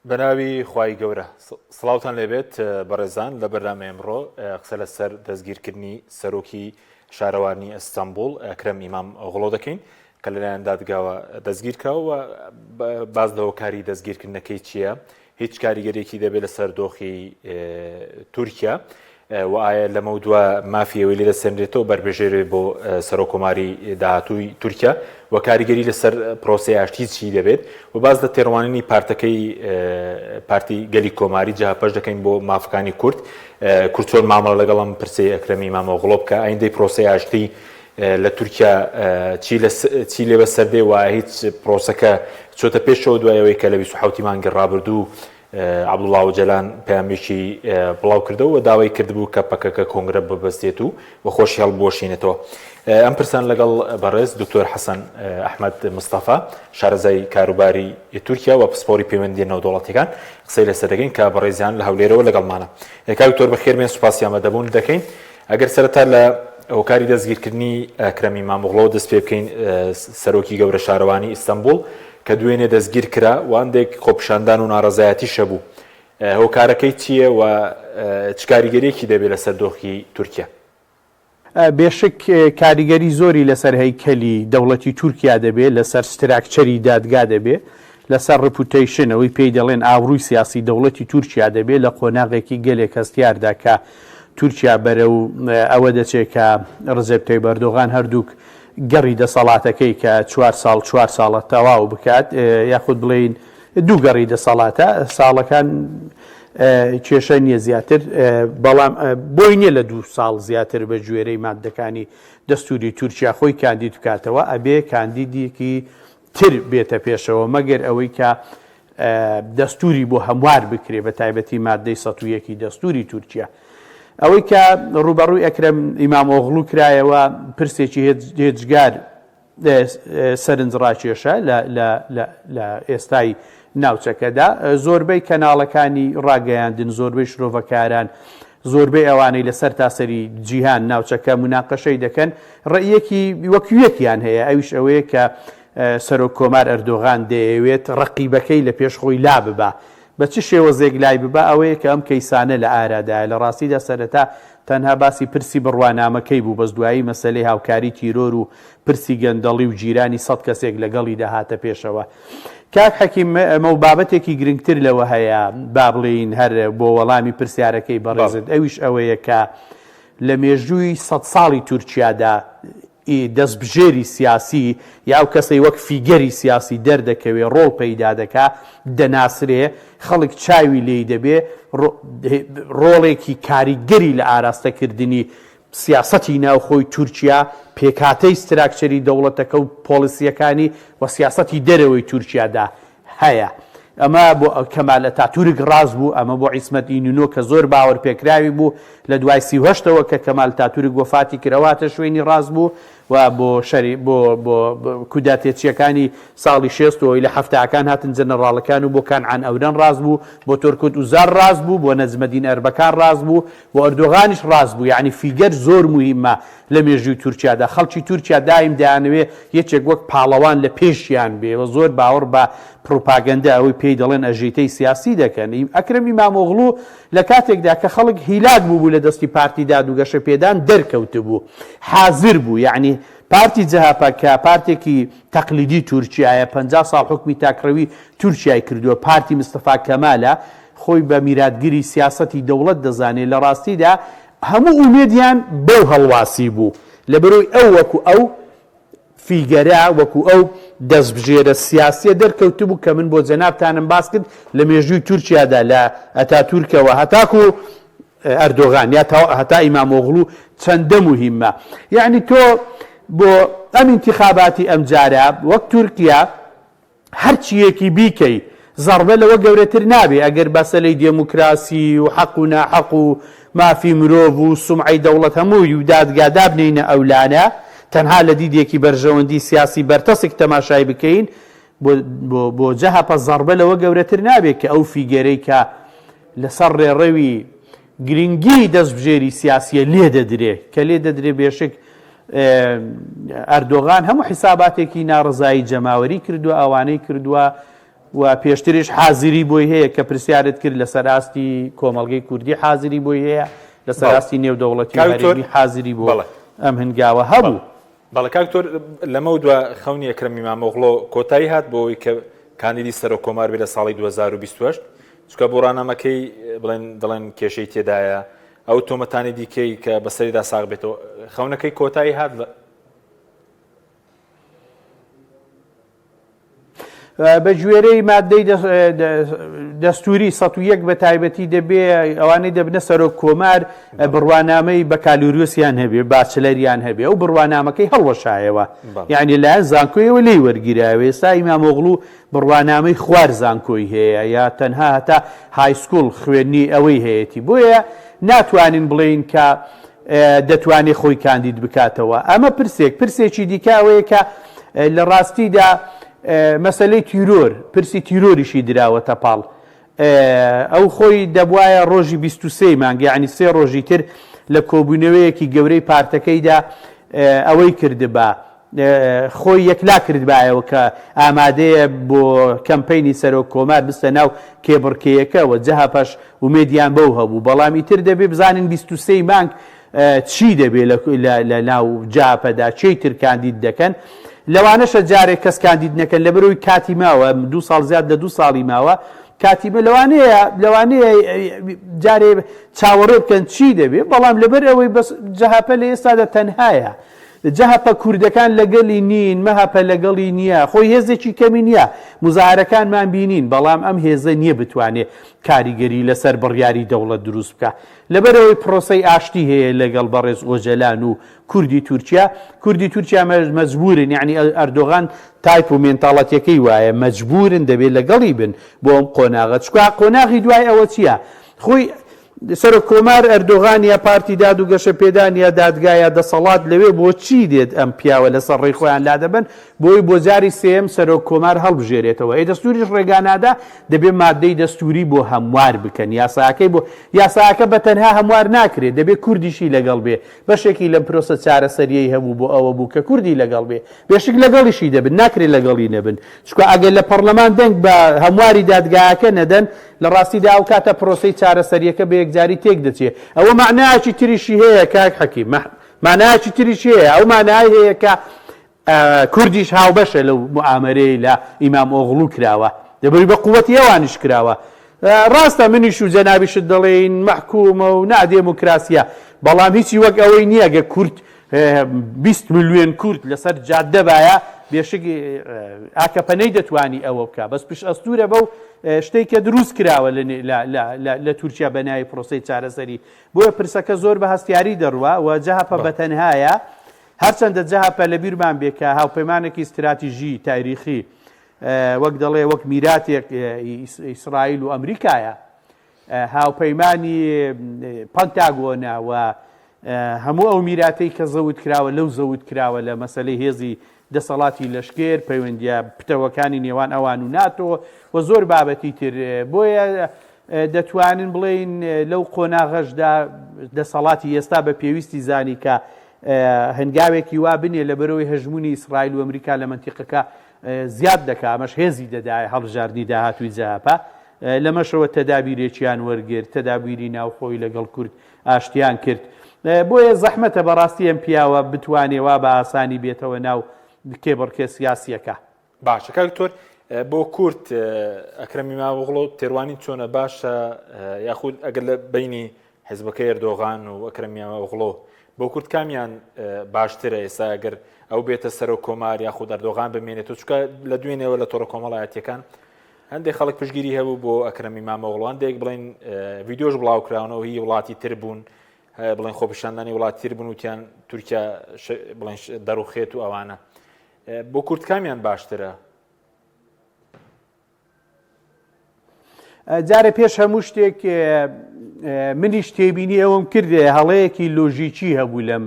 بەناوی خوای گەورە سڵاوتان لێبێت بەڕێزان لە بەرنامە ئەمڕۆ قسە لەسەر دەستگیرکردنی سەرۆکی شارەوانی ئەستەمبوڵ ئەکرەم ئیمام ئۆغڵۆ دەکەین کە لەلایەن دادگاوە دەستگیر کراوە باز لەوە کاری دەستگیرکردنەکەی چییە هیچ کاریگەرێکی دەبێت لەسەر دۆخی تورکیا و ئایا لەمە دووە مافیەوەی لێرە سێنرێتەوە بەربژێرێ بۆ سەرۆکۆماری داهاتووی تورکیا و کاریگەری لەسەر پرۆسی ئاشتی چی دەبێت و باز لە تێڕوانینی پارتەکەی پارتی گەلی کۆماری جاپەش دەکەین بۆ مافەکانی کورد کورتۆر مامەڵە لەگەڵم پرسەی ئەکرەمی ئیمام ئۆغڵۆ بکە ئایندەی پرۆسی ئاشتی لە تورکیا چی لێ بەسەردێ و هیچ پرۆسەکە چۆتە پێشەوە دوایەوەی کە لە 27 مانگی ڕابردوو عەبدوڵڵاه ئۆجەلان پەیامێکی بڵاو کردەوە و داوای کردبوو کە پەکەکە کۆنگرە ببەستێت و خۆشیاڵ بۆشینێتەوە. ئەم پرسان لەگەڵ بەڕێز دکتۆر حەسەن ئەحمەد مستەفا شارەزای کاروباری تورکیا و پسپۆری پەیوەندیە نێودەوڵەتیەکان قسەی لەسەر دەکەین کە بەڕێزیان لە هەولێرەوە لەگەڵمانە. دکتۆر بەخێربێن سوپاسی ئامادەبوون دەکەین. ئەگەر سەرەتا لە هۆکاری دەستگیرکردنی ئەکرەمی ئیمام ئۆغڵۆ دەست پێ بکەین سەرۆکی گەورە شارەوانی ئیستەمبوڵ کە دوێنێ دەستگیر کرا و هەندێک خۆپیشاندان و ناڕەزایەتی شەبوو هۆکارەکەی چییە و چ کاریگەریەکی دەبێت لەسەر دۆخی تورکیا؟ بێشک کاریگەری زۆری لەسەر هەیکەلی دەوڵەتی تورکیا دەبێت لەسەر ستراکچەری دادگا دەبێت لەسەر ڕپوتەیشن ئەوەی پێی دەڵێن ئاوڕووی سیاسی دەوڵەتی تورکیا دەبێت لە قۆناغێکی گەلێک هەستیاردا کە تورکیا بەرەو ئەوە دەچێت کە ڕزێب تەیب ئەردۆغان هەردووک گەڕی دەسەڵاتەکەی کە 4 ساڵە تەواو بکات یاخود بڵێین دوو گەڕی دەسەڵاتە ساڵەکان کێشە نییە زیاتر بەڵام بۆی نییە لە 2 ساڵ زیاتر بە گوێرەی مادەکانی دەستوری تورکیا خۆی کاندید بکاتەوە ئەبێ کاندیدێکی تر بێتە پێشەوە مەگەر ئەوەی کە دەستوری بۆ هەموار بکرێ بە تایبەتی مادەی 101 دەستوری تورکیا. ئەوەی کە ڕوبەڕووی ئەکرەم ئیمام ئۆغڵو کرایەوە پرسێکی هێجگار سەرنجڕاکێشە لە ئێستای ناوچەکەدا زۆربەی کەناڵەکانی ڕاگەیاندن زۆربەی شرۆڤەکاران زۆربەی ئەوانەی لەسەر تاسەری جیهان ناوچەکە مناقەشەی دەکەن ڕێیەکی وەکوێکیان هەیە ئەویش ئەوەیە کە سەرۆک کۆمار ئەردۆغان دەیەوێت ڕەقیبەکەی لە پێشخۆی لا ببە بە چ شێوەزێک لای ببە ئەوەیە کە ئەم کەیسانە لە ئارادایە لە ڕاستیدا سەرەتا تەنها باسی پرسی بڕوانامەکەی بوو بەس دوایی مەسەلەی هاوکاری تیرۆر و پرسی گەندەڵی و جیرانی 100 کەسێک لەگەڵی داهاتە پێشەوە. کاک حەکیم ئەمە و بابەتێکی گرنگتر لەوە هەیە با بڵێین هەر بۆ وەڵامی پرسیارەکەی بەڕێزت ئەویش ئەوەیە کە لە مێژووی 100 ساڵی تورکیادا دەستبژێری سیاسی یا ئەو کەسەی وەک فیگەری سیاسی دەردەکەوێ ڕۆڵ پەیدا دەکا دەناسرێ خەڵک چاوی لێی دەبێ ڕۆڵێکی کاریگەری لە ئاراستەکردنی سیاسەتی ناوخۆی تورکیا پێکاتەی ستراکچەری دەوڵەتەکە و پۆلیسیەکانی و سیاسەتی دەرەوەی تورکیادا هەیە. ئەمە بۆ کەمال ئەتاتورک ڕاست بوو ئەمە بۆ عیسمەت ئینونۆ کە زۆر باوەڕ پێکراوی بوو لە دوای 38ەوە کە کەمال ئەتاتورک وەفاتی کردەواتە شوێنی ڕاست بوو و بۆ کوداتێچیەکانی ساڵی 60ەوەی لە هەفتەکان هاتن جەنەڕاڵەکان و بۆ کانعان ئەورەن ڕاست بوو بۆ تۆرکوت ئوزار ڕاست بوو بۆ نەجمەدین ئەربەکان ڕاست بوو بۆ ئەردۆغانیش ڕاست بوو یعنی فیگەر زۆر موهیمە لە مێژووی تورکیادا خەڵکی تورکیا دایم دەیانەوێ یەکێک وەک پاڵەوان لە پێشیان بێ و زۆر باوەڕ بە پروپاگەندە ئەوەی پێی دەڵێن ئەژیتەی سیاسی دەکەن. ئەکرەم ئیمام ئۆغڵو لە کاتێکدا کە خەڵک هیلاک بوو لە دەستی پارتی دادوگەشە پێدان دەرکەوت بوو حاضر بوو یعنی پارتی جەهاپە کە پارتێکی تەقلیدی تورکیایە 50 ساڵ حکمی تاکڕەوی تورکیای کردووە پارتی مستەفا کەمالە خۆی بە میراتگیری سیاسەتی دەوڵەت دەزانێت لە ڕاستیدا هەموو ئومێدیان بەو هەڵواسی بوو لەبەرەوەی ئەو وەکو ئەو فیگەرە وەکو ئەو دەستبژێرە سیاسیە دەرکەوت بوو کە من بۆ جەنابتانم باس کرد لە مێژووی تورکیادا لە ئەتاتورکەوە هەتاکو ئەردۆغان یا هەتا ئیمام ئۆغڵو چەندە موهیمە. یعنی تۆ بۆ ئەم ئینتیخاباتی ئەم جارە وەک تورکیا هەرچیەکی بیکەی زەڕبە لەوە گەورەتر نابێ ئەگەر بەسەلەی دێموکراسی و حەق و ناحەق و مافی مرۆڤ و سومعی دەوڵەت هەمووی و دادگادا بنینە ئەولانە تەنها لە دیدێکی بەرژەوەندی سیاسی بەرتەسێک تەماشای بکەین بۆ جەهاپە زەڕبە لەوە گەورەتر نابێت کە ئەو فیگەرەی کە لەسەر ڕێڕەوی گرنگی دەستبژێری سیاسیە لێ دەدرێ کە لێ دەدرێ بێشک ئەردۆغان هەموو حیساباتێکی ناڕزایی جەماوەری کردووە ئەوانەی کردووە و پێشتریش حازری بۆی هەیە کە پرسیارت کرد لەسەر ئاستی کۆمەڵگەی کوردی حازری بۆی هەیە لەسەر ئاستی نێودەوڵەتی هەرێمی حازری بۆ ئەم هەنگاوە هەبوو. بەڵێ کاکتۆر لەمە دووە خەونی ئەکرەمی مامۆغڵۆ کۆتایی هات بۆەوەی کە کاندیدی سەرۆک کۆمار بێت لە ساڵی 2028 چکە بۆ ڕانامەکەی دەڵێن کێشەی تێدایە ئەو تۆمەتانی دیکەی کە بەسەریدا ساغ بێتەوە خەونەکەی کۆتایی هات بە گوێرەی مادەی دەستوری 101 بە تایبەتی دەبێ ئەوانەی دەبنە سەرۆک کۆمار بڕوانامەی بە کالوریۆسیان هەبێ باچلەریان هەبێ ئەو بڕوانامەکەی هەڵوەشایەوە یعنی لایەن زانکۆیەوە لی وەرگیراوێ ئێستا ئیمامۆغڵو بڕوانامەی خوار زانکۆی هەیە یا تەنها هەتا هایسکوڵ خوێندنی ئەوەی هەیەی بۆیە ناتوانین بڵێین کە دەتوانێت خۆی کاندید بکاتەوە. ئەمە پرسێکی دیکە ئەوەیە کە لە ڕاستیدا مەسلەی تیرۆر پرسی تیرۆریشی دراوەتە پاڵ ئەو خۆی دەبواە ڕۆژی 23 مانگ یعنی 3 ڕۆژی تر لە کۆبوونەوەیەکی گەورەی پارتەکەیدا ئەوەی کردبا خۆی یەکلا کردبایەوە کە ئامادەیە بۆ کەمپینی سەرۆک کۆمار بستە ناو کێبڕکەیەکەوە جەها پاش ومێدیان بەو هەبوو بەڵامی تر دەبێ بزانین 23 مانگ چی دەبێت لە ناو جاپەدا چی تر کاندید دەکەن لەوانەشە جارێک کەس کاندید نەکەن لەبەرەوەی کاتی ماوە 2 ساڵ زیاد لە 2 ساڵی ماوە کاتیمە لەوانەیە جارێ چاوەڕێ بکەن چی دەبێت بەڵام لەبەر ئەوەی جەهاپە لە ئێستادا تەنهایە جەهاپە کوردەکان لەگەڵی نین مەهاپە لەگەڵی نییە خۆی هێزێکی کەمی نییە مزاهرەکانمان بینین بەڵام ئەم هێزە نییە بتوانێت کاریگەری لەسەر بڕیاری دەوڵەت دروست بکە لەبەرەوەی پرۆسەی ئاشتی هەیە لەگەڵ بەڕێز ئۆجەلان و کوردی تورکیا مەجبورن یعنی ئەردۆغان تایپ و مێنتاڵەتەکەی وایە مەجبورن دەبێت لەگەڵی بن بۆ ئەم قۆناغە چکە قۆناغی دوای ئەوە چییە خۆی سەرۆک کۆمار ئەردۆغان یا پارتی داد و گەشە پێدان یا دادگایە دەسەڵات لەوێ بۆ چی دێت ئەم پیاوە لەسەر ڕێی خۆیان لا دەبن بۆی بۆ جاری سێم سەرۆک کۆمار هەڵبژێرێتەوە ئەی دەستوریش ڕێگانادا دەبێت مادەی دەستوری بۆ هەموار بکەن یاساکەی بۆ یاساکە بە تەنها هەموار ناکرێت دەبێت کوردیشی لەگەڵ بێ بەشێکی لەم پرۆسە چارەسەریەی هەبوو بۆ ئەوە بوو کە کوردی لەگەڵ بێ بێشک لەگەڵیشی دەبن ناکرێت لەگەڵی نەبن چکە ئەگەر لە پەرلەمان دەنگ بە هەمواری دادگایەکە نەدەن لە ڕاستیدا ئەو کاتە پرۆسەی چارەسەریەکە بە یەکجاری تێک دەچێت ئەوە معنایەکی تریشی هەیە کاک حەکیم معنایەکی تریشی هەیە ئەو معنای هەیە کە کوردیش هاوبەشە لەو موعامەرەی لە ئیمام ئۆغڵو کراوە دەبەری بە قووەتی ئەوانیش کراوە ڕاستە منیش و جەنابیشت دەڵێن مەحکومە و نادێموکراسیە بەڵام هیچی وەک ئەوەی نییە گە کورد 20 میلیۆن کورد لەسەر جادە بایە بێشک ئاکەپەنەی دەتوانی ئەوە بکە بەس پشت ئەستورە بەو شتێککە دروست کراوە لە تورکیا بەناوی پرۆسەی چارەسەری بۆیە پرسەکە زۆر بە هەستیاری دەڕوە و جەهاپە بەتەنهایە هەرچەندە جەهاپە لە بیرمان بێکە هاوپەیمانێکی استراتیژی تاریخی وەک دەڵێ وەک میراتێک ئیسرائیل و ئەمریکایە هاوپەیمانی پەنتاگۆنە و هەموو ئەو میراتەی کە زەوت کراوە لەو زەوت کراوە لە مەسەلەی هێزی دەسەڵاتی لەشکێر پەیوەندیە پتەوەکانی نێوان ئەوان و ناتۆ و زۆر بابەتی تر بۆیە دەتوانین بڵێین لەو قۆناغەشدا دەسەڵاتی ئێستا بە پێویستی زانی کە هەنگاوێکی وا بنێ لە بەرەوەی هەژمونی ئیسرائیل و ئەمریکا لە منتیقەکە زیاد دەکا ئەمەش هێزی دەدایە هەڵبژاردننی داهاتووی جەهاپە لەمەشەوە تەدابیرێکیان وەرگرت تەدابیری ناوخۆی لەگەڵ کورد ئاشتیان کرد بۆیە زەحمەتە بەڕاستی ئەم پیاوە بتوانێ وا بە ئاسانی بێتەوە ناو کێبڕکێ سیاسیەکە باشە کاکتۆر بۆ کورد ئەکرەمی مامۆغڵۆ تێڕوانی چۆنە باشە یاخود ئەگەر لە بینی حیزبەکەی ئەردۆغان و ئەکرەمی مامۆغڵۆ بۆ کورد کامیان باشترە ئێستا ئەگەر ئەو بێتە سەرۆک کۆمار یاخود ئەردۆغان بمێنێت چکە لە دوێنێەوە لە تۆڕە کۆمەڵایەتیەکان هەندێک خەڵک پشگیری هەبوو بۆ ئەکرەمی مامۆغڵۆ هەندێک بڵێن ڤیدیۆش بڵاوکراونەوە هی وڵاتی تر بوون بڵێن خۆپیشاندانی وڵاتی تر بوون وتیان تورکیا بڵێن دەڕوخێت و ئەوانە بۆ کورد کامیان باشترە جارە پێش هەموو شتێک منیش تێبینی ئەوم کردێ هەڵەیەکی لۆژیکی هەبوو لەم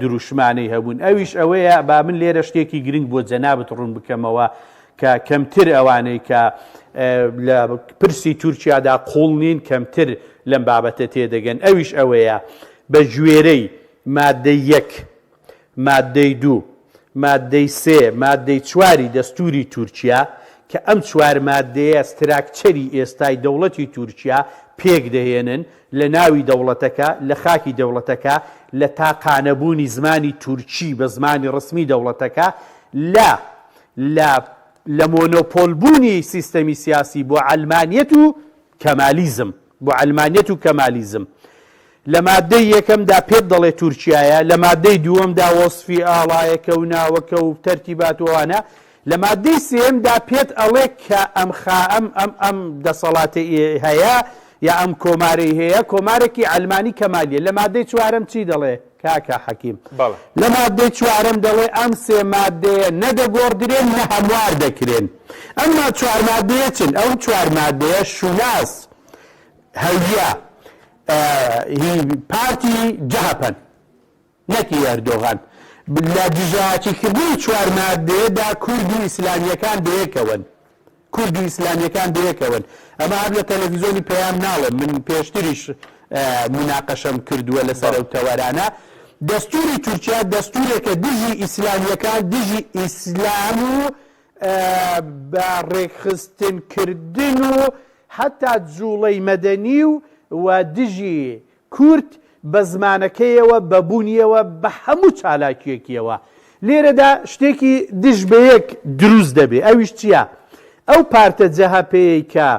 دروشمانەی هەبوون ئەویش ئەوەیە با من لێرە شتێکی گرنگ بۆ جەنابەت ڕوون بکەمەوە کە کەمتر ئەوانەی کە لە پرسی تورکیادا قوڵ نین کەمتر لەم بابەتە تێدەگەن ئەویش ئەوەیە بە ژوێرەی مادەی 1 مادەی 2 مادەی 3 مادەی 4 دەستوری تورکیا کە ئەم چوار مادەیە ستراکچەری ئێستای دەوڵەتی تورکیا پێک دەهێنن لە ناوی دەوڵەتەکە لە خاکی دەوڵەتەکە لە تاقانەبوونی زمانی تورکی بە زمانی ڕسمی دەوڵەتەکە لە مۆنۆپۆلبوونی سیستەمی سیاسی بۆ عەلمانیەت و کەمالیزم بۆ عەلمانیەت و کەمالیزم لە مادەی یەکەمدا پێت دەڵێ تورکیایە لە مادەی دووەمدا وەسفی ئاڵایەکە و ناوەکە و تەرتیباتوانە لە مادەی سێمدا پێت ئەڵێ کە ئەم دەسەڵاتە هەیە یا ئەم کۆمارەی هەیە کۆمارێکی عەلمانی کەمالیە لە مادەی چوارەم چی دەڵێ کاکە حەکیم لە مادەی چوارەم دەڵێ ئەم سێ مادەیە نەدەگۆڕدرێن نە هەموار دەکرێن ئەمما چوار مادەیە چن ئەو چوار مادەیە شوناس هەویە پارتی جەهەپەن نەکی ئەردۆغان لە دژایەتیکردنی چوار مادەیەدا کورد و ئیسلامیەکان بەیەکەون کورد و ئیسلامیەکان بەیەکەون ئەمە هەر لە تەلەڤیزۆنی پێیان ناڵێم من پێشتریش مناقەشەم کردووە لەسەر ئەو تەوەرانە دەستوری تورکیا دەستورێکە دژی ئیسلامیەکان دژی ئیسلام و بە ڕێکخستنکردن و حتا جوڵەی مەدەنی و دژی کورد بە زمانەکەیەوە بەبوونیەوە بە هەموو چالاکیەکیەوە لێرەدا شتێکی دژ بە یەک دروست دەبێ ئەویش چییە؟ ئەو پارتە جەهەپەیە کە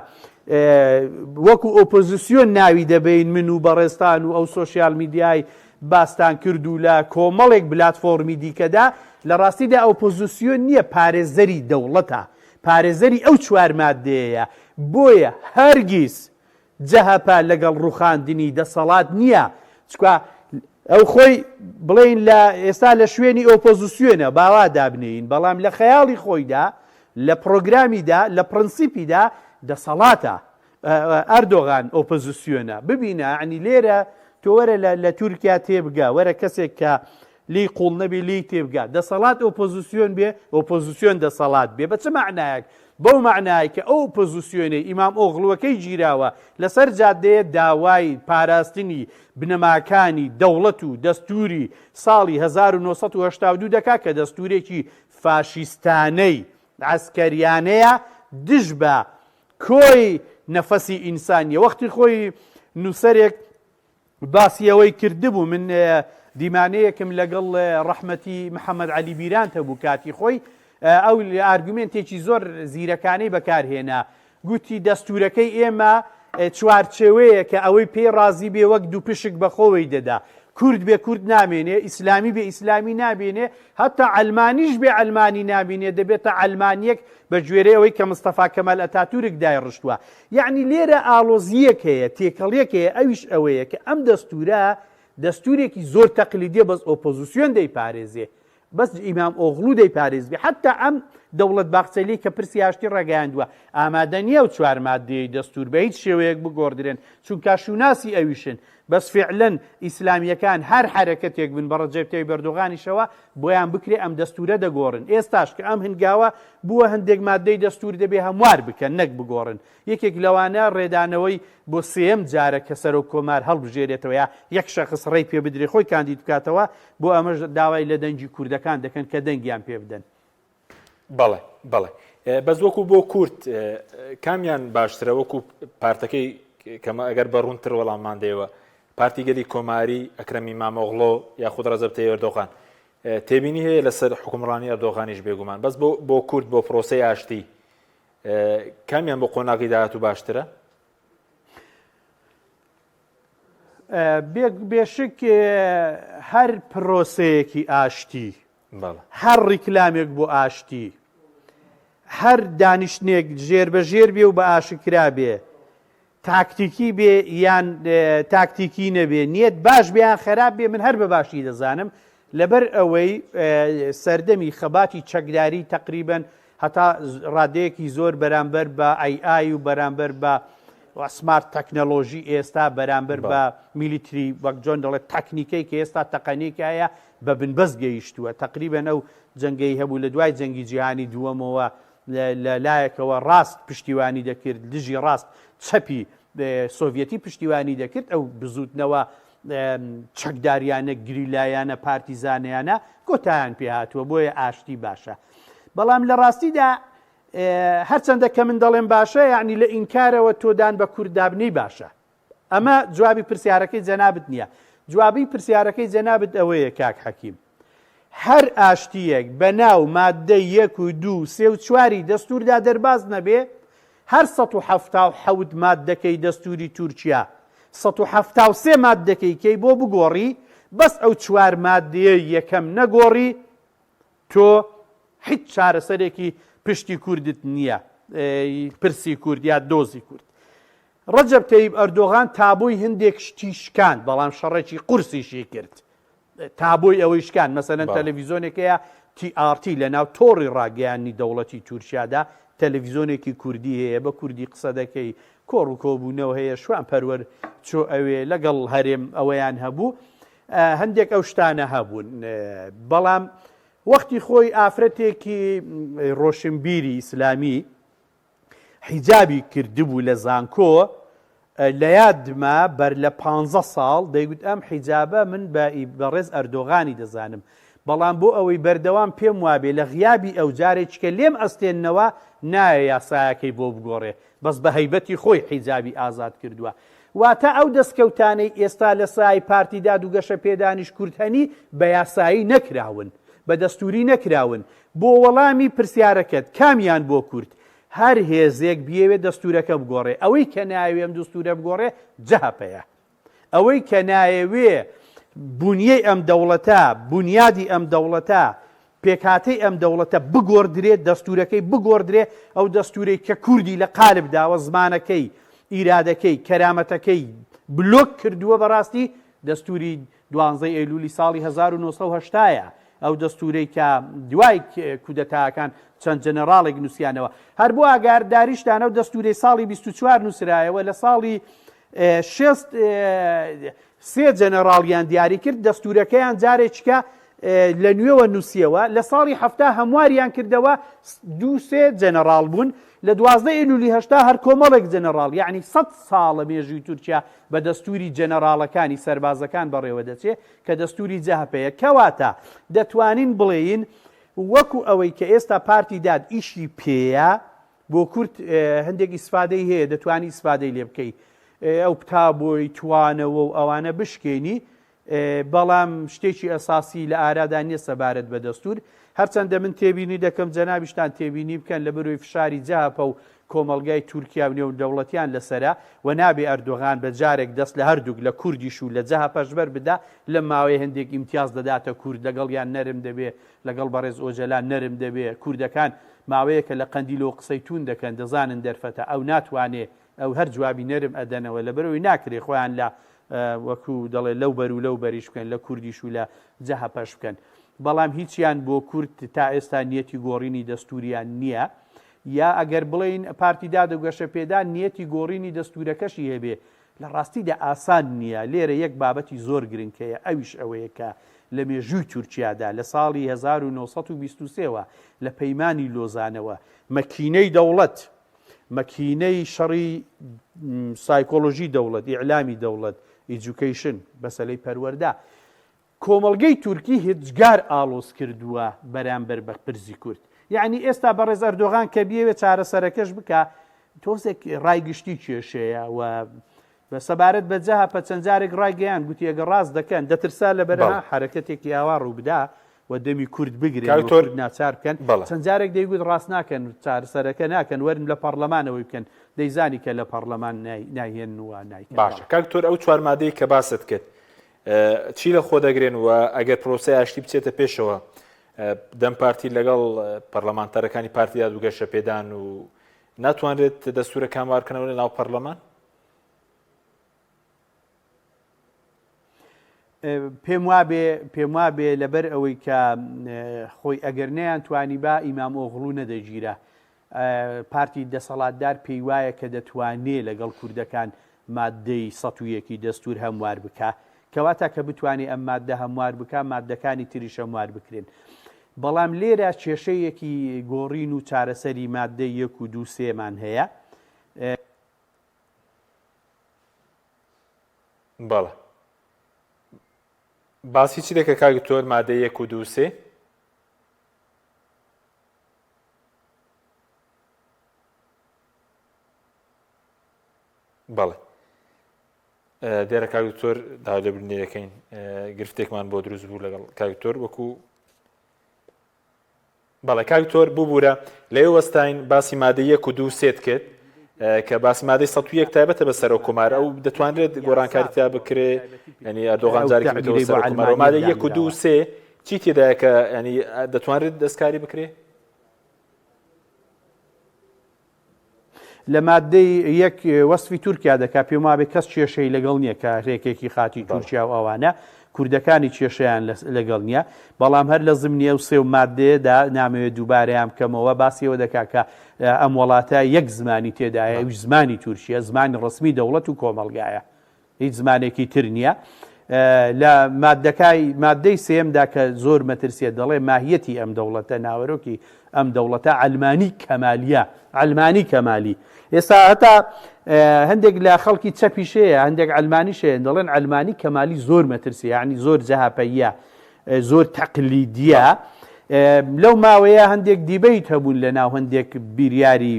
وەکو ئۆپۆزیسیۆن ناوی دەبین من و بەڕێستان و ئەو سۆشیال میدیای باستان کرد و لە کۆمەڵێک بلاتفۆرمی دیکەدا لە ڕاستیدا ئۆپۆزیسیۆن نییە پارێزەری دەوڵەتە پارێزەری ئەو چوار مادەیە بۆیە هەرگیز جەهەپە لەگەڵ ڕوخاندنی دەسەڵات نییە چکە ئەو خۆی بڵێن لە ئێستا لە شوێنی ئۆپۆزیسیۆنە باوا دابنین بەڵام لە خەیاڵی خۆیدا لە پرۆگرامیدا لە پرەنسیپیدا دەسەڵاتە ئەردۆغان ئۆپۆزیسیۆنە ببینە عنی لێرە تۆ وەرە لە تورکیا تێبگا وەرە کەسێک کە لی قوڵ نەبی لی تێبگا دەسەڵات ئۆپۆزیسیۆن بێ ئۆپۆزیسیۆن دەسەڵات بێ بە چه معنایەک بەو معنای کە ئەو ئۆپۆزیسیۆنەی ئیمام ئۆغڵوەکەی گیراوە لەسەر جادەیە داوای پاراستنی بنەماکانی دەوڵەت و دەستوری ساڵی 1982 دەکا کە دەستورێکی فاشیستانەی عسکەریانەیە دژ بە کۆی نەفەسی ئینسانیە وەختی خۆی نووسەرێک باسیەوەی کردبوو من دیمانەیەکم لەگەڵ ڕەحمەتی محەممەد عەلی بیران هەبوو کاتی خۆی ئەو ئارگومنتێکی زۆر زیرەکانەی بەکارهێنا گوتی دەستورەکەی ئێمە چوارچێوەیە کە ئەوەی پێی ڕازی بێ وەک دوو پشک بەخۆوەی دەدا کورد بێ کورد نامێنێ ئیسلامی بێ ئیسلامی نابێنێ هەتا ئەلمانیش بێ ئەلمانی نابێنێ دەبێتە ئەلمانیەک بە گوێرەی ئەوەی کە مستەفا کەمال ئەتاتورک دایڕشتووە یعنی لێرە ئاڵۆزیەک هەیە تێکەڵیەک هەیە ئەویش ئەوەیە کە ئەم دەستورە دەستورێکی زۆر تەقلیدیە بەس ئۆپۆزیسیۆن دەیپارێزێ بەس ئیمام ئۆغڵو دەیپارێزبێ حتا ئەم دەوڵەت باخچەلی کە پرسی هاشتی ڕێگەیاندووە ئامادە نییە و چوار مادەی دەستور بە هیچ شێوەیەک بگۆڕدرێن چونکە شوناسی ئەویشن بەس فعلەن ئیسلامیەکان هەر حرەکەتێک بن بە ڕەجەب بەردۆغانیشەوە بۆیان بکرێ ئەم دەستورە دەگۆڕن ئێستاش کە ئەم هەنگاوە بووە هەندێک مادەی دەستور دەبێ هەموار بکەن نەک بگۆڕن یەکێک لەوانە ڕێدانەوەی بۆ سێم جارە کە سەرۆک کۆمار هەڵبژێرێتەوە یا یەک شەخص ڕێی پێ بدرێ خۆی کاندید بکاتەوە بۆ ئەمەش داوای لە دەنگی کوردەکان دەکەن کە دەنگیان پێ بدەن بەڵێ بەڵێ بەس وەکو بۆ کورد کامیان باشترە وەکو پارتەکەی کەمە ئەگەر بەڕوونتر وەڵاممان دێوە پارتی گەلی کۆماری ئەکرەم ئیمام ئۆغڵۆ یاخود ڕەجەب تەیب ئەردۆغان تێبینی هەیە لەسەر حکومڕانی ئەردۆغانیش بێگومان بەس بۆ کورد بۆ پرۆسەی ئاشتی کامیان بۆ قۆناغی داهات و باشترە بێشک هەر پرۆسەیەکی ئاشتی هەر ڕیکلامێک بۆ ئاشتی هەر دانیشتنێک ژێربەژێر بێ و بە ئاشکرا بێ تاکتیکی بێ یان تاکتیکی نەبێ نیەت باش بیان خراپ بێ من هەر بە باشی دەزانم لەبەر ئەوەی سەردەمی خەباتی چەکداری تقریبەن هەتا ڕادەیەکی زۆر بەرامبەر بە ئای و بەرامبەر بە سمارت تەکنەلۆژی ئێستا بەرامبەر بە میلیتری وەک جۆن دەڵێت تەکنیکەی کە ئێستا تەقەنیکایە بە بنبەست گەیشتووە تقریبەن ئەو جەنگەی هەبوو لە دوای جەنگی جیهانی دووەمەوە لە لایەکەوە ڕاست پشتیوانی دەکرد دژی ڕاست چەپی سۆڤیەتی پشتیوانی دەکرد ئەو بزوتنەوە چەکداریانە گریلایانە پارتیزانیانە کۆتایان پێهاتووە بۆیە ئاشتی باشە بەڵام لە ڕاستیدا هەرچەندە کە من دەڵێم باشە یعنی لە ئینکارەوە تۆدان بە کورددابنی باشە. ئەمە جوابی پرسیارەکەی جەنابەت نییە. جوابی پرسیارەکەی جەنابەت ئەوەیە کاک حەکیم. هەر ئاشتیەک بە ناو مادەی 1 و 2 3 و 4 دەستوردا دەرباز نەبێ، هەر 1970 مادەکەی دەستوری تورکیا 1970 مادەکەی کەی بۆ بگۆڕی، بەس ئەو 4 مادەیە یەکەم نەگۆڕی، تۆ هیچ چارەسەرێکی پشتی کوردت نییە، پرسی کورد یا دۆزی کورد. ڕەجەب تەیب ئەردۆغان تابووی هەندێک شتی شکاند، بەڵام شەڕێکی قورسیشی کرد. تابووی ئەوەی شکاند، مەسەلەن تەلەڤیزۆنێکەیە TRT لە ناو تۆڕی ڕاگەیانی دەوڵەتی تورکیادا تەلەڤیزۆنێکی کوردی هەیە، بە کوردی قسە دەکەی، کۆڕ و کۆبوونەوە هەیە، شوان پەروەر چۆ ئەوێ لەگەڵ هەرێم ئەوەیان هەبوو، هەندێک ئەو شتانە هەبوون. بەڵام وەختی خۆی ئافرەتێکی ڕۆشنبیری ئیسلامی حیجابی کردبوو لە زانکۆ، لە یادما بەر لە 15 ساڵ دەیگوت ئەم حیجابە من بەڕێز ئەردۆغانی دەزانم، بەڵام بۆ ئەوەی بەردەوام پێم وابێ لە غیابی ئەو جارێککە لێم ئەستێننەوە نایە یاسایەکەی بۆ بگۆڕێ، بەس بە هەیبەتی خۆی حیجابی ئازاد کردووە. واتە ئەو دەستکەوتانەی ئێستا لە سای پارتی دادوگەشە پێدانیش کورتهەنی بە یاسایی نەکراون، بە دەستوری نەکراون. بۆ وەڵامی پرسیارەکەت کامیان بۆ کورد هەر هێزێک بیەوێت دەستورەکە بگۆڕێ، ئەوەی کە ناوێ ئەم دەستورە بگۆڕێ جەهەپەیە، ئەوەی کە نایەوێ بونیەی ئەم دەوڵەتە، بنیادی ئەم دەوڵەتە، پێکهاتەی ئەم دەوڵەتە بگۆڕدرێت، دەستورەکەی بگۆڕدرێ، ئەو دەستورەی کە کوردی لە قالب داوە زمانەکەی، ئیرادەکەی، کەرامەتەکەی بلۆک کردووە. بەڕاستی دەستوری 12 ئەیلولی ساڵی 1970ە، ئەو دەستورەی کە دوای کودەتاکان چەند جەنەراڵێک نووسیانەوە، هەر بۆ ئاگارداریشتانە و دەستورەی ساڵی 24 نووسرایەوە، لە ساڵی 3 جەنەراڵیان دیاری کرد، دەستورەکەیان جارێککە لە نوێوە نووسیەوە، لە ساڵی 70 هەمواریان کردەوە 2-3 جەنەراڵ بوون، لە 12 ئەیلولی 80 هەر کۆمەڵێک جەنەراڵ، یعنی 100 ساڵە مێژووی تورکیا بە دەستوری جەنەراڵەکانی سەربازەکان بەڕێوە دەچێت کە دەستوری جەهەپەیە. کەواتە دەتوانین بڵێین وەکو ئەوەی کە ئێستا پارتی داد ئیشی پێیە بۆ کورد هەندێک ئیسفادەی هەیە، دەتوانی ئیسفادەی لێ بکەی، ئەو پتابۆی توانەوە و ئەوانە بشکێنی، بەڵام شتێکی ئەساسی لە ئارادا نیە سەبارەت بە دەستور. هەرچەندە من تێبینی دەکەم جەنابیشتان تێبینی بکەن لە بەروی فشاری جەهەپە و کۆمەڵگای تورکیا و نێودەوڵەتیان لەسەرە، و نابێ ئەردۆغان بە جارێک دەست لە هەردووک لە کوردیش و لە جەهەپەش بەربدا، لە ماوەی هەندێک ئیمتیاز دەداتە کورد، لەگەڵیان نەرم دەبێ، لەگەڵ بەڕێز ئۆجەلان نەرم دەبێ. کوردەکان ماوەیەکە لە قەندیلەوە قسەی تون دەکەن، دەزانن دەرفەتە، ئەو ناتوانێ ئەو هەر جوابی نەرم ئەدەنەوە، لە بەرەوەی ناکرێ خۆیان لە وەکو دەڵێ لەو بەر و لەو بەریش بکەن، لە کوردیش و لە جەهەپەش بکەن. بەڵام هیچیان بۆ کورد تا ئێستا نیەتی گۆڕینی دەستوریان نییە، یا ئەگەر بڵێین پارتی دادوگەشە پێدا نیەتی گۆڕینی دەستورەکەشی هەبێ، لە ڕاستیدا ئاسان نییە. لێرە یەک بابەتی زۆر گرنگکەیە، ئەویش ئەوەیە کە لە مێژووی تورکیادا لە ساڵی 1923ەوە لە پەیمانی لۆزانەوە مەکینەی دەوڵەت، مەکینەی شەڕی سایکۆلۆژی دەوڵەت، ئیعلامی دەوڵەت، ئیجوکیشن بەسەلەی پەروەردا، کۆمەڵگەی تورکی هیچگار ئالۆز کردووە بەرامبەر بە پرسی کورد. یعنی ئێستا بەڕێز ئەردۆغان کە بیەوێت چارەسەرەکەش بکە، تۆزێک ڕایگشتی کێشەیە و بە سەبارەت بە جەهەپە چەند جارێک ڕایگەیان گوتی ئەگەر ڕاست دەکەن دەترسا لە بەرەها حرەکەتێکی ئاوا ڕوو بدا و دەمی کورد بگرێت ناچار بکەن. چەند جارێک دەیگوت ڕاست ناکەن، چارەسەرەکە ناکەن، وەرن لە پەرلەمانەوەی بکەن، دەیزانی کە لە پەرلەمان نایهێن و نایکەن. باشە کاکتۆر، ئەو 4 مادەی کە باست کرد چی لە خۆ دەگرێن و ئەگەر پرۆسەی ئاشتی بچێتە پێشەوە دەم پارتی لەگەڵ پەرلەمانتەرەکانی پارتی دادوگەشە پێدان و ناتوانرێت دەستورەکان وارکردنەوە لە ناو پەرلەمان؟ پێم وابێ لەبەر ئەوەی کە خۆی ئەگەر نەیان توانی با ئیمام ئۆغڵو نەدەگیرە، پارتی دەسەڵاتدار پێی وایە کە دەتوانێت لەگەڵ کوردەکان مادەی 101 دەستور هەموار بکە، کەواتە کە بتوانێت ئەم مادە هەموار بکە، مادەکانی تریش هەموار بکرێن. بەڵام لێرە کێشەیەکی گۆڕین و چارەسەری مادەی 1 و 2 3مان هەیە. بەڵێ باسی چی دەکە کاکتۆر مادەی 1 و 2 3؟ 1 و 2 3 ئەوەیە کە دەڵێ دەستوری تورکیا بە پێی وایە کە دەتوانێت لەگەڵ کوردەکان مادەی 101 و 102 هەموار بکە، کەواتە کە بتوانێت ئەم مادە هەموار بکە، مادەکانی تریش هەموار بکرێن. بەڵام لێرە کێشەیەکی گۆڕین و چارەسەری مادەی 1 و 2 3مان هەیە. باسی چی دەکە کاکتۆر مادەی 1 و 2 3؟ بەڵێ دیارە کاکتۆر داوا لەبرنیەکەین گرفتێکمان بۆ دروست بوو لەگەڵ کاکتۆر وەکو بەڵێ کاکتۆر ببوورە لەوێ وەستاین باسی مادەی 1 و 2 سێت کرد کە باسی مادەی 101 تایبەتە بە سەرۆک کۆمار ئەو دەتوانرێت گۆڕانکاری تا بکرێ ینی ئەردۆغان جارێکی بێتەوە سەرۆک کۆمار مادەی 1 و 2 3 چی تێدایە کە ینی دەتوانرێت دەستکاری بکرێ لە مادەی یەک وەسفی تورکیا دەکا پێم وابێ کەس کێشەی لەگەڵ نییە کە ڕێکێکی خاتی تورکیا و ئەوانە کوردەکانی کێشەیان لەگەڵ نییە بەڵام هەر لە زمنیە و سێ و مادەیەدا نامەوێت دووبارەیان بکەمەوە باسیەوە دەکا کە ئەم وڵاتە یەک زمانی تێدایە ئەوش زمانی تورکیە زمانی ڕسمی دەوڵەت و کۆمەڵگایە هیچ زمانێکی تر نییە لە مادەی سێمدا کە زۆر مەترسیە دەڵێ ماهیەتی ئەم دەوڵەتە ناوەرۆکی ئەم دەوڵەتە علمانی کەمالیە علمانی کەمالی ئێستا هەتا هەندێک لە خەڵکی چەپیشەیە هەندێک علمانیشەیە دەڵێن علمانی کەمالی زۆر مەترسیە یعنی زۆر جەهاپەیە زۆر تەقلیدیە لەو ماوەیە هەندێک دیبەیت هەبوون لە ناو هەندێک بیریاری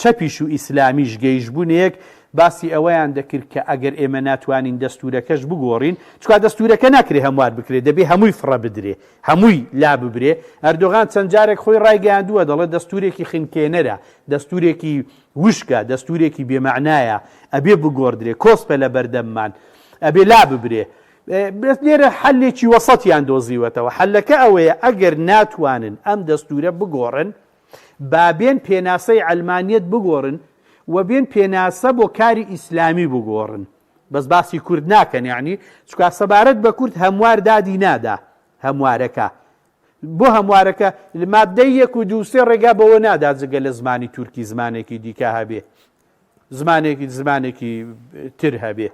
چەپیش و ئیسلامیش گەیشتبوونێک باسی ئەوەیان دەکرد کە ئەگەر ئێمە ناتوانین دەستورەکەش بگۆڕین چکا دەستورەکە ناکرێ هەموار بکرێت دەبێ هەمووی فڕە بدرێ هەمووی لا ببرێ ئەردۆغان چەند جارێک خۆی ڕایگەیاندووە دەڵێت دەستورێکی خینکێنەرە دەستورێکی وشکە دەستورێکی بێمەعنایە ئەبێ بگۆڕدرێ کۆسپە لە بەردەممان ئەبێ لا ببرێ لێرە حەلێکی وەسەتیان دۆزیوەتەوە حەلەکە ئەوەیە ئەگەر ناتوانن ئەم دەستورە بگۆڕن بابێن پێناسەی ئەلمانیەت بگۆڕن و بێن پێناسە بۆ کاری ئیسلامی بگۆڕن بەس باسی کورد ناکەن یعنی چکا سەبارەت بە کورد هەموار دادی نادا هەموارەکە بۆ هەموارەکە مادەی 1 و 2 3 ڕێگا بەوە نادا جگە لە زمانی تورکی زمانێکی دیکە هەبێ زمانێکی تر هەبێ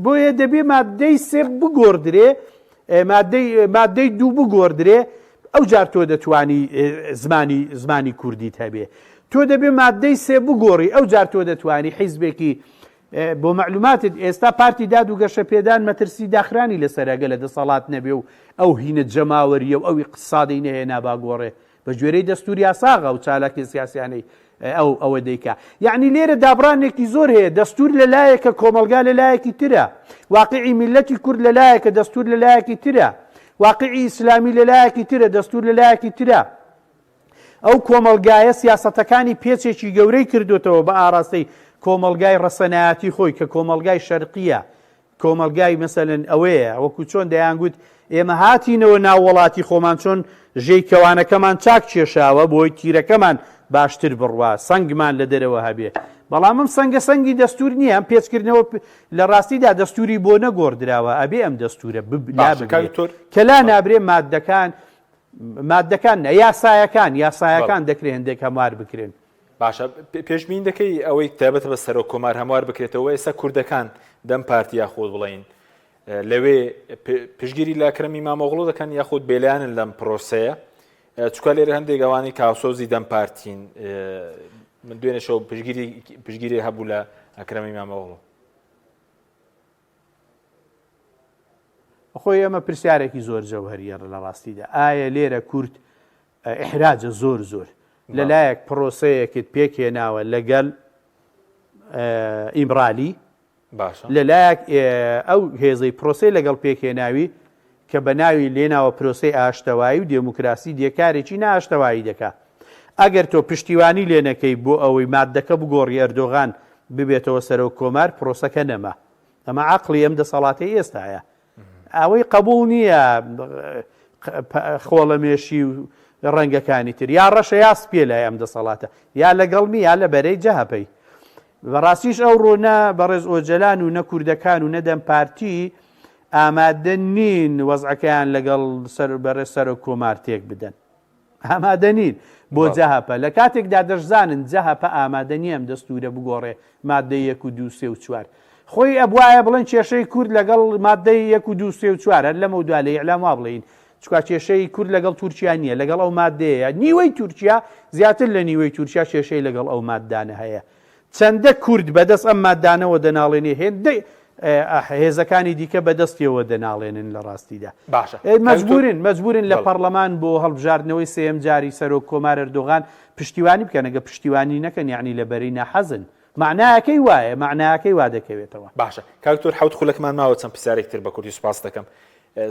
بۆیە دەبێ مادەی 3 بگۆڕدرێ مادەی 2 بگۆڕدرێ ئەو جار تۆ دەتوانی زمانی کوردیت هەبێ تۆ دەبێ مادەی 3 بگۆڕی ئەو جار تۆ دەتوانی حیزبێکی بۆ معلوماتت ئێستا پارتی داد و گەشە پێدان مەترسی داخرانی لەسەرەگە لە دەسەڵات نەبێ و ئەو هینە جەماوەریە و ئەو اقتصادی نەهێنا باگۆڕێ بە گوێرەی دەستوری یاساغا و چالاکی سیاسیانەی ئەوە دەیکا یعنی لێرە دابڕانێکی زۆر هەیە دەستور لەلایەکە کۆمەلگا لەلایەکی ترە واقعی میلەتی کورد لەلایەکە دەستور لەلایەکی ترە واقعی ئیسلامی لەلایەکی ترە دەستور لەلایەکی ترە ئەو کۆمەلگایە سیاسەتەکانی پێچێکی گەورەی کردوتەوە بە ئاراستەی کۆمەلگای ڕەسەنایەتی خۆی کە کۆمەلگای شەرقیە کۆمەلگای مەسەلەن ئەوەیە وەکو چۆن دەیانگوت ئێمە هاتینەوە ناو وڵاتی خۆمان چۆن ژێی کەوانەکەمان چاک کێشاوە بۆی تیرەکەمان باشتر بڕوا سەنگمان لە دەرەوە هەبێ بەڵام ئەم سەنگی دەستور نییە ئەم پێچکردنەوە لە ڕاستیدا دەستوری بۆ نەگۆڕدراوە ئەبێ ئەم دەستورە کەلا نابرێ مادەکان یاسایەکان دەکرێت هەندێک هەموار بکرێن باشە پێشبین دەکەی ئەوەی تایبەت بە سەرۆک کۆمار هەموار بکرێتەوە ئێستا کوردەکان دەم پارتیا خۆت بڵین لەوێ پشگیری لە ئەکرەم ئیمامۆغڵۆ دەکەن یاخود بێلایانن لەم پرۆسەیە چکە لێرە هەندێک ئەوانەی کاوسۆزی دەم پارتین من دوێنێ شەو پشگیری هەبوو لە ئەکرەم ئیمامۆغڵۆ خۆی ئەمە پرسیارێکی زۆر جەوهەریە لە ڕاستیدا ئایا لێرە کورد ئیحراجە زۆر لەلایەک پرۆسەیەکت پێکهێناوە لەگەڵ ئیمرالی لەلایەک ئەو هێزەی پرۆسەی لەگەڵ پێکهێناوی کە بە ناوی لێناوە پرۆسەی ئاشتەوایی و دێموکراسی دێکارێکی نائاشتەوایی دەکات ئەگەر تۆ پشتیوانی لێ نەکەی بۆ ئەوەی مادەکە بگۆڕی ئەردۆغان ببێتەوە سەرۆک کۆمار پرۆسەکە نەما ئەمە عەقڵی ئەم دەسەڵاتی ئێستایە ئەوەی قبول نییە خۆڵەمێشی و ڕەنگەکانی تر یا ڕەشە یا سپێ لای ئەم دەسەڵاتە یا لەگەڵمی یا لە بەرەی جەهەپەی بەڕاستیش ئەو ڕۆنە بەڕێز ئۆجەلان و نە کوردەکان و نەدەم پارتی ئامادە نین وەزعەکەیان لەگەڵ بەڕێز سەرۆک کۆمار تێک بدەن ئامادە نین بۆ جەهەپە لە کاتێکدا دەشزانن جەهەپە ئامادە نییە ئەم دەستورە بگۆڕێ مادەی 1 و 2 3 و 4 خۆی ئەبوایە بڵێن کێشەی کورد لەگەڵ مادەی 1 و 2 3 و 4 هەر لەمە دوای لە ئیعلام وا بڵێین چکا کێشەی کورد لەگەڵ تورکیا نییە لەگەڵ ئەو مادەیە نیوەی تورکیا زیاتر لە نیوەی تورکیا کێشەی لەگەڵ ئەو مادانە هەیە چەندە کورد بەدەست ئەم مادانەوە دەناڵێنێ هێندەی هێزەکانی دیکە بەدەستیەوە دەناڵێنن لە ڕاستیدا مەجبورن لە پەرلەمان بۆ هەڵبژاردنەوەی سێم جاری سەرۆک کۆمار ئەردۆغان پشتیوانی بکەن ئەگە پشتیوانی نەکەن یعنی لەبەرەی نەحەزن معناکەی وایە معناکەی وا دەکەوێتەوە. باشە کاکتۆر حوت خولەکمان ماوە چەند پرسیارێکتر بە کوردی سوپاس دەکەم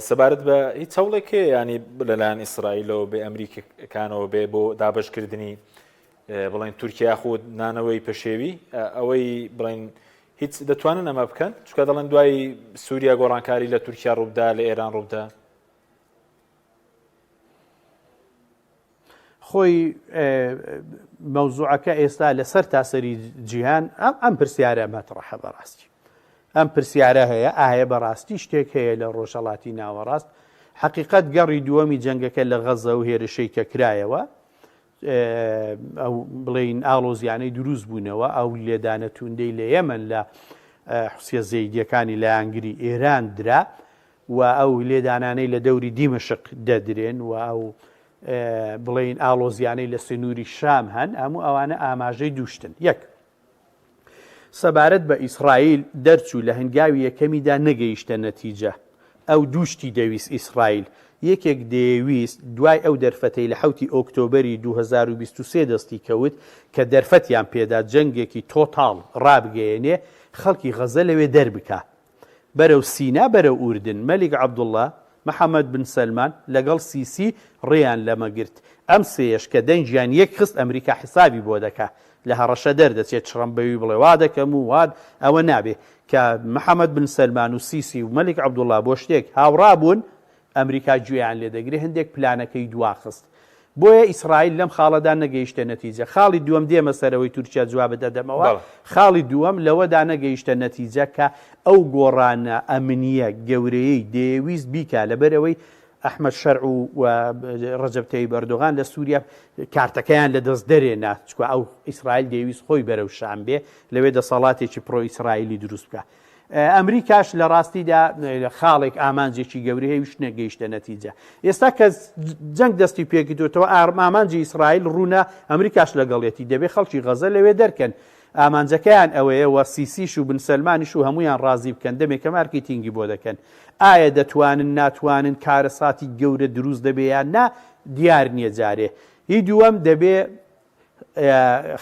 سەبارەت بە هیچ هەوڵێکێ ینی لەلایەن ئیسرائیلەوە بێ ئەمریکەکانەوە بێ بۆ دابشکردنی بڵێن تورکیا خۆ نانەوەی پەشێوی ئەوەی بڵێن هیچ دەتوانن ئەمە بکەن چکە دەڵێن دوای سووریا گۆڕانکاری لە تورکیا ڕووبدا لە ئێران ڕووبدا خۆی مەوزوعەکە ئێستا لەسەر تاسەری جیهان ئەم پرسیارە مەترەحە بەڕاستی ئەم پرسیارە هەیە ئایا بەڕاستی شتێک هەیە لە ڕۆژهەڵاتی ناوەڕاست حقیقەت گەڕی دووەمی جەنگەکە لە غەزە و هێرشەی کە کرایەوە ئەو بڵێن ئاڵۆزیانەی دروست بوونەوە ئەو لێدانە توندەی لە یەمەن لە حوسیە زەیدیەکانی لایەنگری ئێران درا و ئەو لێدانانەی لە دەوری دیمەشق دەدرێن و ئەو بڵێن ئاڵۆزیانەی لە سنووری شام هەن هەموو ئەوانە ئاماژەی دووشتن یەک سەبارەت بە ئیسرائیل دەرچوو لە هەنگاوی یەکەمیدا نەگەیشتە نەتیجە ئەو دووشتی دەویست ئیسرائیل یەکێک دەیویست دوای ئەو دەرفەتەی لە 7 ئۆکتۆبەری 2023 دەستی کەوت کە دەرفەتیان پێدا جەنگێکی تۆتاڵ ڕابگەیەنێ خەڵکی غەزە لەوێ دەربکە بەرەو سینا بەرەو ئوردن مەلیک عەبدوڵڵا محەممەد بن سەلمان لەگەڵ سیسی ڕێیان لەمەگرت ئەم سێش کە دەنجیان یەک خست ئەمریکا حسابی بۆ دەکا لە هەڕەشە دەردەچێت شڕەمبەوی بڵێ وا دەکەم و واد ئەوە نابێ کە محەممەد بن سەلمان و سیسی و مەلیک عەبدوڵڵا بۆ شتێک هاوڕابوون ئەمریکا گوێیان لێ دەگرێ هەندێک پلانەکەی دواخست بۆیە ئیسرائیل لەم خاڵەدا نەگەیشتە نەتیجە خاڵی دووەم دێمە سەرەوەی تورکیا جواب بدەدەمەوە خاڵی دووەم لەوەدا نەگەیشتە نەتیجە کە ئەو گۆڕانە ئەمنیە گەورەیەی دەیویست بیکا لەبەرەوەی ئەحمەد شەرع و ڕەجەب تەیب ئەردۆغان لە سووریا کارتەکەیان لە دەست دەرێنا چکە ئەو ئیسرائیل دەیویست خۆی بەرەو شام بێ لەوێ دەسەڵاتێکی پرۆ ئیسرائیلی دروست بکە ئەمریکاش لە ڕاستیدا خاڵێک ئامانجێکی گەورەی وش نەگەیشتە نەتیجە ئێستا کە جەنگ دەستی پێکردوێتەوە ئامانجی ئیسرائیل ڕوونە ئەمریکاش لەگەڵێتی دەبێت خەڵکی غەزە لەوێ دەرکەن ئامانجەکەیان ئەوەیە وە سیسیش و بن سەلمانیش و هەمویان ڕازی بکەن دەمێکە مارکێتینگی بۆ دەکەن ئایا دەتوانن ناتوانن کارەساتی گەورە دروست دەبێیان نا دیار نییە جارێ هی دووەم دەبێ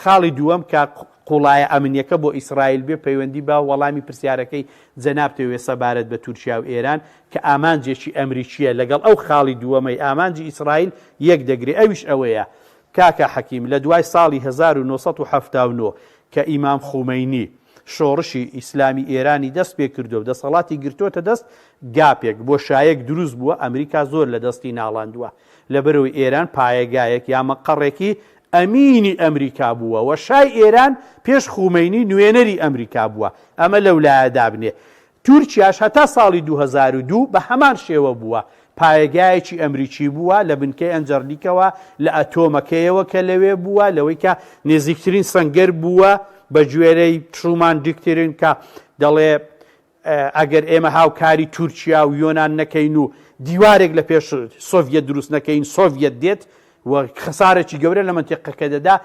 خاڵی دووەم کە قوڵایە ئەمنیەکە بۆ ئیسرائیل بێ پەیوەندی بە وەڵامی پرسیارەکەی جەنابتەوێ سەبارەت بە تورکیا و ئێران کە ئامانجێکی ئەمریکیە لەگەڵ ئەو خاڵی دووەمەی ئامانجی ئیسرائیل یەک دەگرێ ئەویش ئەوەیە کاکە حەکیم لە دوای ساڵی 1979 کە ئیمام خومەینی شۆڕشی ئیسلامی ئێرانی دەست پێ کردو و دەسەڵاتی گرتوۆتە دەست گاپێک بۆ شایەک دروست بووە ئەمریکا زۆر لە دەستی ناڵاندووە لەبەرەوەی ئێران پایەگایەک یا مەقەڕێکی ئەمینی ئەمریکا بووە و شای ئێران پێش خومەینی نوێنەری ئەمریکا بووە ئەمە لەولایەدا بنێ تورکیاش هەتا ساڵی 2002 بە هەمان شێوە بووە پایەگایەکی ئەمریکی بووە لە بنکەی ئەنجەرلیکەوە لە ئەتۆمەکەیەوە کە لەوێ بووە لەوەی کە نێزیکترین سەنگەر بووە بە گوێرەی ترومان دیکترین کە دەڵێ ئەگەر ئێمە هاوکاری تورکیا و یۆنان نەکەین و دیوارێک لە پێش سۆڤیەت دروست نەکەین سۆڤیەت دێت و خسارێکی گەورە لە منتیقەکە دەدا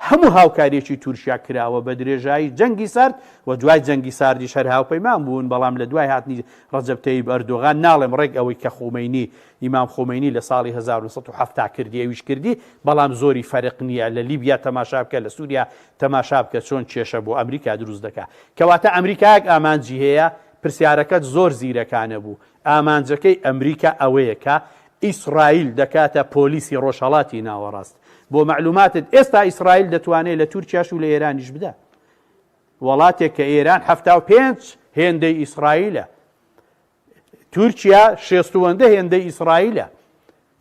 هەموو هاوکاریەکی تورکیا کراوە بە درێژایی جەنگی سارد و دوای جەنگی ساردیش هەر هاوپەیمان بوون بەڵام لە دوای هاتنی ڕەجەب تەیب ئەردۆغان ناڵێم ڕێک ئەوەی کە خومەینی ئیمام خومەینی لە ساڵی 1970 کردی ئەویش کردی بەڵام زۆری فەرق نییە لە لیبیا تەماشا بکە لە سووریا تەماشا بکە چۆن کێشە بۆ ئەمریکا دروست دەکات کەواتە ئەمریکایەک ئامانجی هەیە پرسیارەکەت زۆر زیرەکانە بوو ئامانجەکەی ئەمریکا ئەوەیە کە ئیسرائیل دەکاتە پۆلیسی ڕۆژهەڵاتی ناوەڕاست بۆ معلوماتت ئێستا ئیسرائیل دەتوانێت لە تورکیاش و لە ئێرانیش بدە وڵاتێک کە ئێران 75 هێندەی ئیسرائیلە تورکیا 60 هێندەی ئیسرائیلە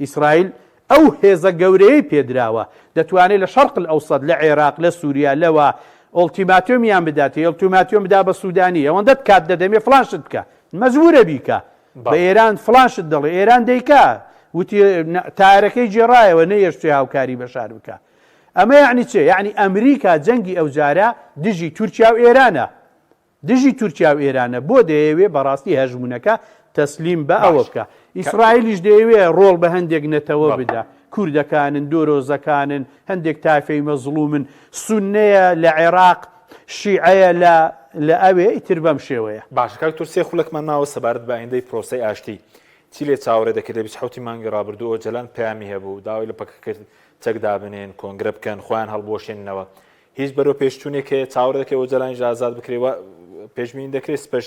ئیسرائیل ئەو هێزە گەورەیەی پێدراوە دەتوانێت لە شەرق ئەوسەد لە عێراق لە سووریا لەوە ئۆڵتیماتۆمیان بداتێ ئۆڵتیماتۆم بدا بە سوودانی ئەوەندە کات دەدەمێ فلانشت بکە مەجبورە بیکە بە ئێران فلانشت دەڵێ ئێران دەیکا وتی تارەکەی جێڕایەوە نەیەشتێ هاوکاری بەشار بکە ئەمە یعنی چێ یعنی ئەمریکا جەنگی ئەو جارە دژی تورکیا و ئێرانە دژی تورکیا و ئێرانە بۆ دەیەوێ بەڕاستی هەژمونەکە تەسلیم بە ئەوە بکە ئیسرائیلیش دەیەوێ ڕۆڵ بە هەندێک نەتەوە بدا کوردەکانن دۆرۆزەکانن هەندێک تایفەی مەزڵومن سوننەیە لە عێراق شیعەیە لە ئەوێ ئیتر بەم شێوەیە باش کاکتۆر سێ خولەکمان ماوە سەبارەت بە ئایندەی پرۆسەی ئاشتی چی لێ چاوەڕێ دەکرد لە 27 مانگی ڕابردووە جەلان پەیامی هەبوو داوای لە پەکەکرد چەک دابنێن کۆنگرە بکەن خۆیان هەڵبۆشێننەوە هیچ بەرەو پێشچوونێک چاوەڕ دەکەی ئەو جەلانیش ئازاد بکرێەوە پێشبینی دەکرێت سپەش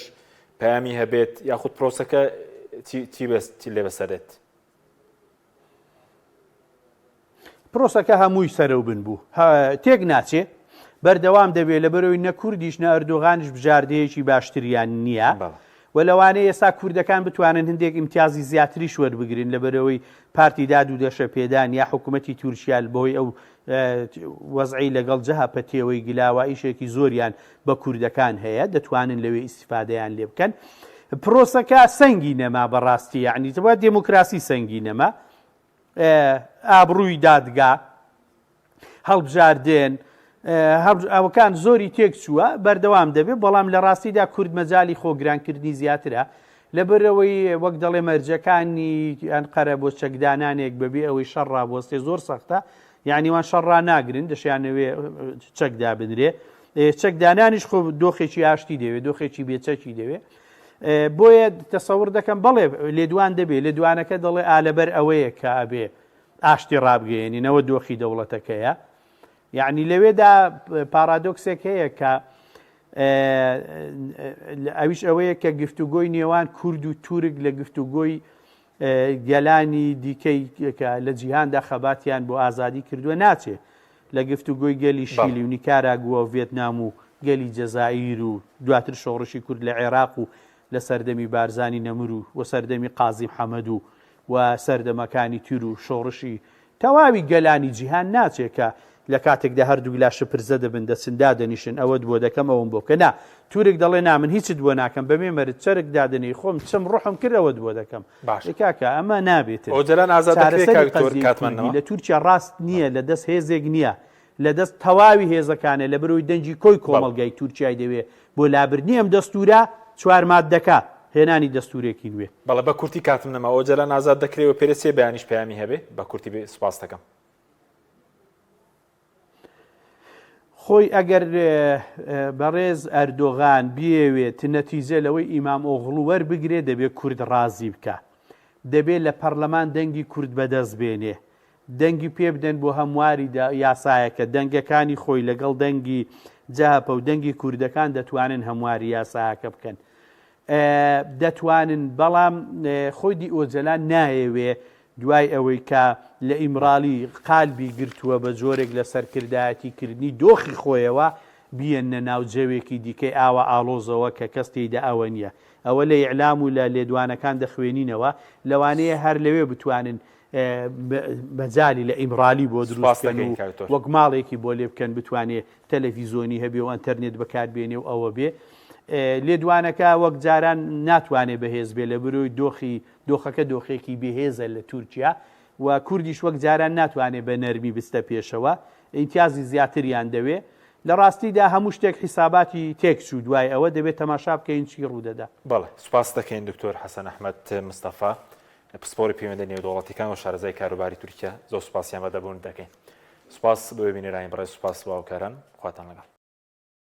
پەیامی هەبێت یاخود پرۆسەکە چی لێ بەسەرێت؟ پرۆسەکە هەمووی سەرەو بن بوو تێک ناچێ بەردەوام دەبێت لە بەرەوەی نە کوردیش نە ئەردۆغانیش بژاردەیەکی باشتریان نییە و لەوانەیە ئێستا کوردەکان بتوانن هەندێک ئیمتیازی زیاتری شوەربگرن لە بەرەوەی پارتی داد و دەشە پێدان یا حکوومەتی تورکیا بەهۆی ئەو وەزعی لەگەڵ جەهاپەتیەوەی گلاواییشێکی زۆریان بە کوردەکان هەیە دەتوانن لەوێ ئیسیفادەیان لێ بکەن. پرۆسەکە سەنگی نەما بەڕاستی یعنی تەوا دموکراسی سەنگی نەما ئابڕووی دادگا هەڵبژاردێن ئەوەکان زۆری تێک چووە بەردەوام دەبێت بەڵام لە ڕاستیدا کورد مەجای خۆگرانکردنی زیاترە لەبەرەوەی وەک دەڵێ مەرجەکانی ئەنقەرە بۆ چەکدانانێک بەبێ ئەوەی شەڕ ڕابوەستێ زۆر سەختە یعنیوان شەڕا ناگرن دەشیانەوێ چەکدا بنرێ چەکدانانیش خۆ دۆخێکی ئاشتی دەوێت دۆخێکی بێچەکی دەوێت بۆیە تەسەور دەکەم بەڵێ لێدوان دەبێت لێدوانەکە دەڵێ ئالەبەر ئەوەیە کە ئەبێ ئاشتی ڕابگەێنینەوە دۆخی دەوڵەتەکەیە یعنی لەوێدا پارادۆکسێک هەیە کە ئەویش ئەوەیە کە گفتوگۆی نێوان کورد و تورک لە گفتوگۆی گەلانی دیکەی لە جیهاندا خەباتیان بۆ ئازادی کردووە ناچێت لە گفتوگۆی گەلی شیلی و نیکاراگووە و ڤێتنام و گەلی جەزایر و دواتر شۆڕشی کورد لە عێراق و لە سەردەمی بارزانی نەمر و سەردەمی قازیم حەمەد و سەردەمەکانی تور و شۆڕشی تەواوی گەلانی جیهان ناچێت کە لە کاتێکدا هەردوو لاشە پرزە دەبن دەچندا دەنیشن ئەوە بۆ دەکەم ئەوم بۆ کە نا تورێک دەڵێ نا من هیچت بۆ ناکەم بەمێ مەرد چەرک دادنی خۆم چم ڕۆحم کردەوە بۆ دەکەم کاکە ئەمە نابێت لە تورکیا ڕاست نییە لە دەست هێزێک نییە لە دەست تەواوی هێزەکانە لە بەرەوەی دەنجی کۆی کۆمەڵگای تورکیای دەوێت بۆ لابردنی ئەم دەستورە چوار مادەکە هێنانی دەستورێکی نوێ بەڵێ بە کورتی کاتم نەما ئەو جەلان ئازاد دەکرێت و پێرەسێ بەیانیش پەیامی هەبێ بە کورتی بێ سوپاس دەکەم. خۆی ئەگەر بەڕێز ئەردۆغان بیەوێت نەتیجە لەوەی ئیمام ئۆغڵو وەربگرێ دەبێت کورد ڕازی بکە دەبێت لە پەرلەمان دەنگی کورد بەدەست بێنێ دەنگی پێ بدەن بۆ هەمواری یاسایەکە دەنگەکانی خۆی لەگەڵ دەنگی جاپە و دەنگی کوردەکان دەتوانن هەمواری یاسایەکە بکەن دەتوانن بەڵام خۆی دی ئۆجەلان نایەوێ دوای ئەوەی کە لە ئیمراڵی قالبی گرتووە بە جۆرێک لە سەرکردایەتیکردنی دۆخی خۆیەوە بیەنە ناوجەوێکی دیکەی ئاوە ئالۆزەوە کە کەس تێیدا ئەوە نییە ئەوە لە ئیعلام و لە لێدوانەکان دەخوێنینەوە لەوانەیە هەر لەوێ بتوانن بەجالی لە ئیمرالی بۆ دروستکەن و وەک ماڵێکی بۆ لێ بکەن بتوانێت تەلەڤیزۆنی هەبێ و ئەنتەرنێت بەکاربێنێ و ئەوە بێ لێدوانەکە وەک جاران ناتوانێت بەهێز بێ لە بروی دۆخەکە دۆخێکی بێهێزە لە تورکیا و کوردیش وەک جاران ناتوانێت بە نەرمی بستە پێشەوە ئیمتیازی زیاتریان دەوێ لە ڕاستیدا هەموو شتێک حیساباتی تێکچوو دوای ئەوە دەبێت تەماشا بکەین چی ڕوودەدا. بەڵێ سوپاس دەکەین دکتۆر حەسەن ئەحمەد مستەفا پسپۆری پەیوەندی نێودوڵەتیەکان و شارەزای کاروباری تورکیا زۆر سوپاسیان بەدەبوون دەکەین. سوپاس بۆ بینێرانی بەڕێز سوپاس باوکاران خواتان لەگەڵ.